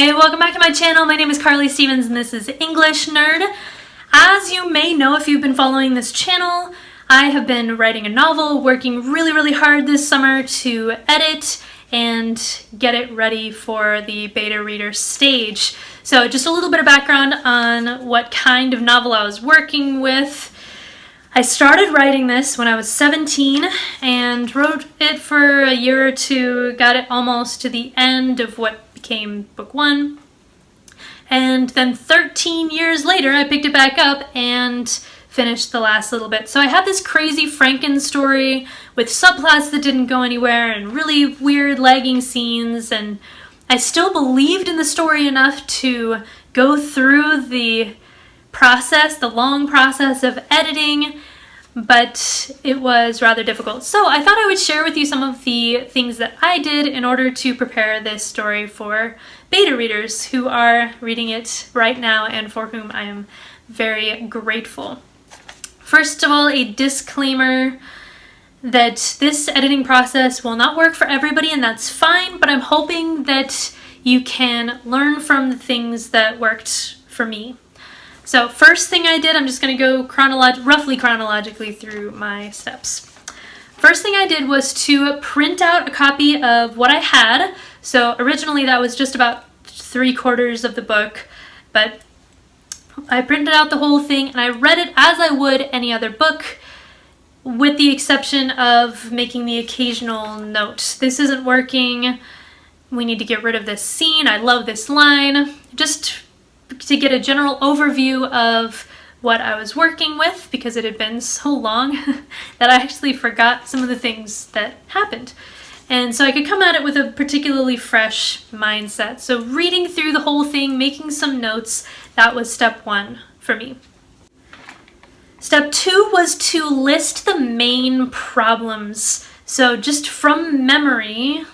Hey, welcome back to my channel. My name is Carly Stevens and this is English Nerd. As you may know if you've been following this channel, I have been writing a novel, working really hard this summer to edit and get it ready for the beta reader stage. So just a little bit of background on what kind of novel I was working with. I started writing this when I was 17 and wrote it for a year or two, got it almost to the end of what became book one. And then 13 years later, I picked it back up and finished the last little bit. So I had this crazy frankenstory with subplots that didn't go anywhere and really weird lagging scenes, and I still believed in the story enough to go through the process, the long process of editing, but it was rather difficult. So I thought I would share with you some of the things that I did in order to prepare this story for beta readers who are reading it right now and for whom I am very grateful. First of all, a disclaimer that this editing process will not work for everybody, and that's fine, but I'm hoping that you can learn from the things that worked for me. So first thing I did, I'm just going to go roughly chronologically through my steps. First thing I did was to print out a copy of what I had. So originally that was just about 3/4 of the book, but I printed out the whole thing and I read it as I would any other book, with the exception of making the occasional note. This isn't working. We need to get rid of this scene. I love this line. Just to get a general overview of what I was working with, because it had been so long that I actually forgot some of the things that happened. And so I could come at it with a particularly fresh mindset. So reading through the whole thing, making some notes, that was step one for me. Step two was to list the main problems. So just from memory,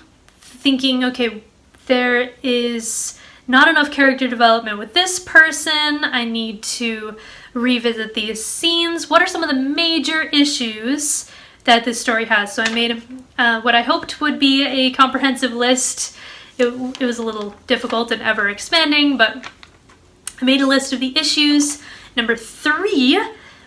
thinking, okay, there is not enough character development with this person. I need to revisit these scenes. What are some of the major issues that this story has? So I made what I hoped would be a comprehensive list. It was a little difficult and ever expanding, but I made a list of the issues. Number 3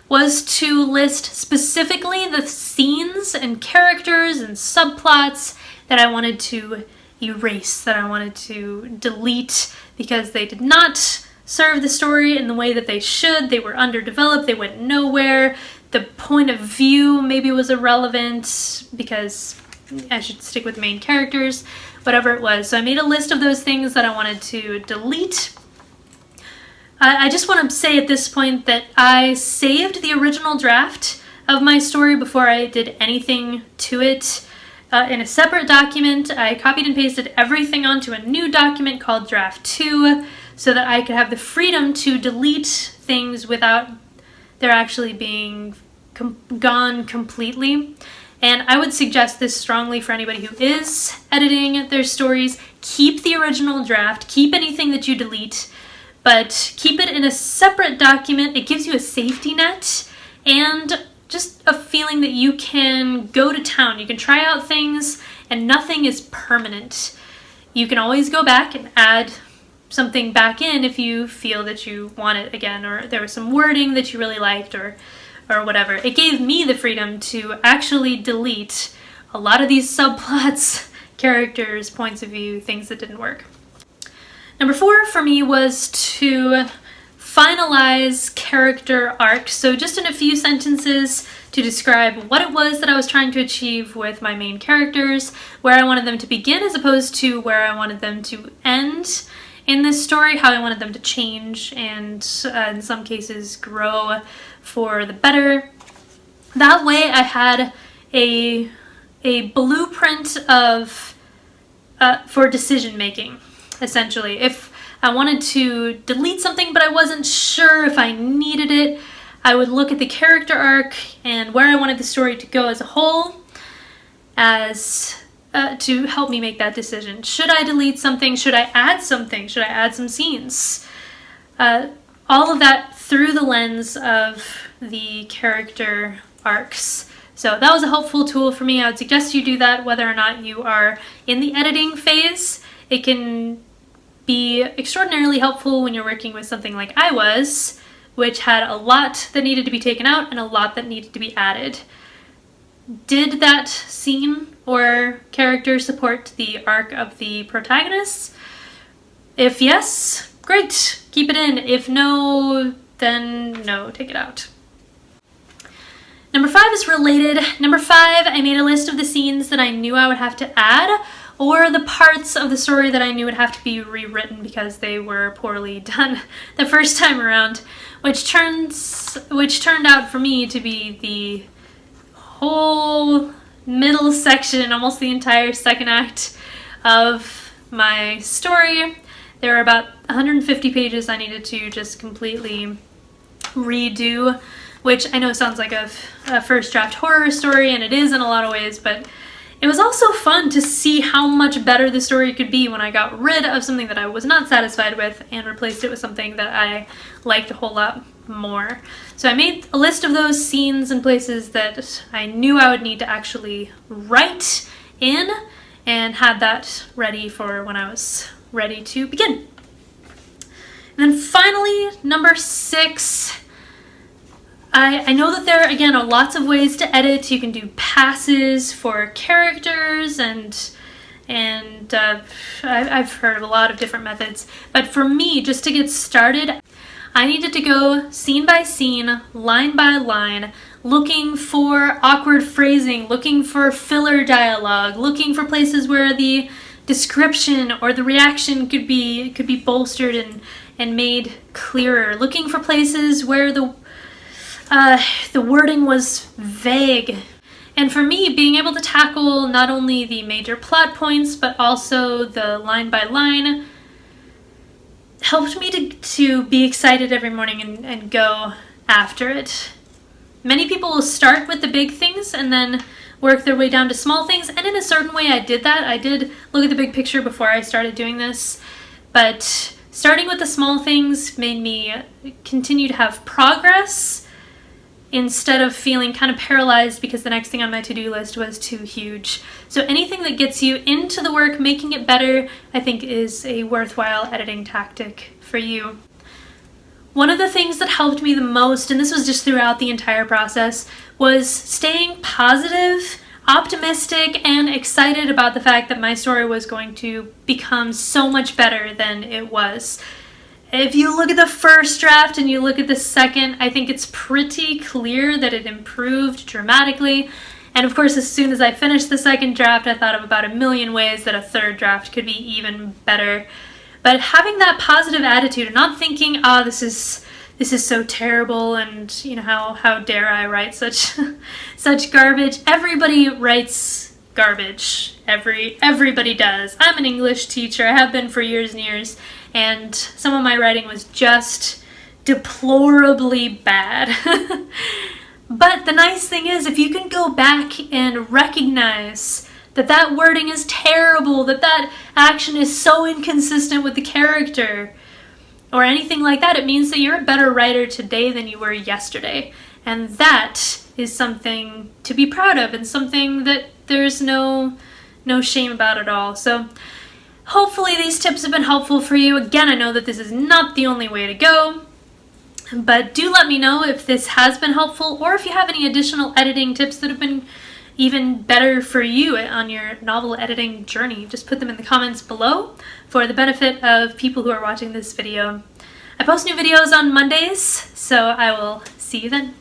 was to list specifically the scenes and characters and subplots that I wanted to erase, that I wanted to delete because they did not serve the story in the way that they should. They were underdeveloped, they went nowhere. The point of view maybe was irrelevant because I should stick with the main characters, whatever it was. So I made a list of those things that I wanted to delete. I just want to say at this point that I saved the original draft of my story before I did anything to it. In a separate document, I copied and pasted everything onto a new document called Draft 2 so that I could have the freedom to delete things without there actually being gone completely. And I would suggest this strongly for anybody who is editing their stories. Keep the original draft, keep anything that you delete, but keep it in a separate document. It gives you a safety net and just a feeling that you can go to town. You can try out things and nothing is permanent. You can always go back and add something back in if you feel that you want it again, or there was some wording that you really liked, or whatever. It gave me the freedom to actually delete a lot of these subplots, characters, points of view, things that didn't work. Number 4 for me was to finalize character arcs. So just in a few sentences to describe what it was that I was trying to achieve with my main characters, where I wanted them to begin as opposed to where I wanted them to end in this story, how I wanted them to change and in some cases grow for the better. That way I had a blueprint of for decision making, essentially. If I wanted to delete something but I wasn't sure if I needed it, I would look at the character arc and where I wanted the story to go as a whole as to help me make that decision. Should I delete something? Should I add something? Should I add some scenes? All of that through the lens of the character arcs. So that was a helpful tool for me. I would suggest you do that whether or not you are in the editing phase. It can be extraordinarily helpful when you're working with something like I was, which had a lot that needed to be taken out and a lot that needed to be added. Did that scene or character support the arc of the protagonists? If yes, great, keep it in. If no, then no, take it out. Number 5 is related. Number 5, I made a list of the scenes that I knew I would have to add, or the parts of the story that I knew would have to be rewritten because they were poorly done the first time around, which turned out for me to be the whole middle section, almost the entire second act of my story. There were about 150 pages I needed to just completely redo, which I know sounds like a first draft horror story, and it is in a lot of ways, but it was also fun to see how much better the story could be when I got rid of something that I was not satisfied with and replaced it with something that I liked a whole lot more. So I made a list of those scenes and places that I knew I would need to actually write in, and had that ready for when I was ready to begin. And then finally, number 6, I know that there, again, are lots of ways to edit. You can do passes for characters, and I've heard of a lot of different methods. But for me, just to get started, I needed to go scene by scene, line by line, looking for awkward phrasing, looking for filler dialogue, looking for places where the description or the reaction could be bolstered and made clearer, looking for places where the wording was vague. And for me, being able to tackle not only the major plot points, but also the line by line, helped me to be excited every morning and go after it. Many people will start with the big things and then work their way down to small things, and in a certain way I did that. I did look at the big picture before I started doing this, but starting with the small things made me continue to have progress instead of feeling kind of paralyzed because the next thing on my to-do list was too huge. So anything that gets you into the work, making it better, I think is a worthwhile editing tactic for you. One of the things that helped me the most, and this was just throughout the entire process, was staying positive, optimistic, and excited about the fact that my story was going to become so much better than it was. If you look at the first draft and you look at the second, I think it's pretty clear that it improved dramatically. And of course, as soon as I finished the second draft, I thought of about a million ways that a third draft could be even better. But having that positive attitude and not thinking, this is so terrible, and you know, how dare I write such garbage. Everybody writes garbage. Everybody does. I'm an English teacher. I have been for years and years, and some of my writing was just deplorably bad. But the nice thing is, if you can go back and recognize that wording is terrible, that action is so inconsistent with the character, or anything like that, it means that you're a better writer today than you were yesterday. And that is something to be proud of, and something that there's no shame about at all. So hopefully these tips have been helpful for you. Again, I know that this is not the only way to go, but do let me know if this has been helpful, or if you have any additional editing tips that have been even better for you on your novel editing journey. Just put them in the comments below for the benefit of people who are watching this video. I post new videos on Mondays, so I will see you then.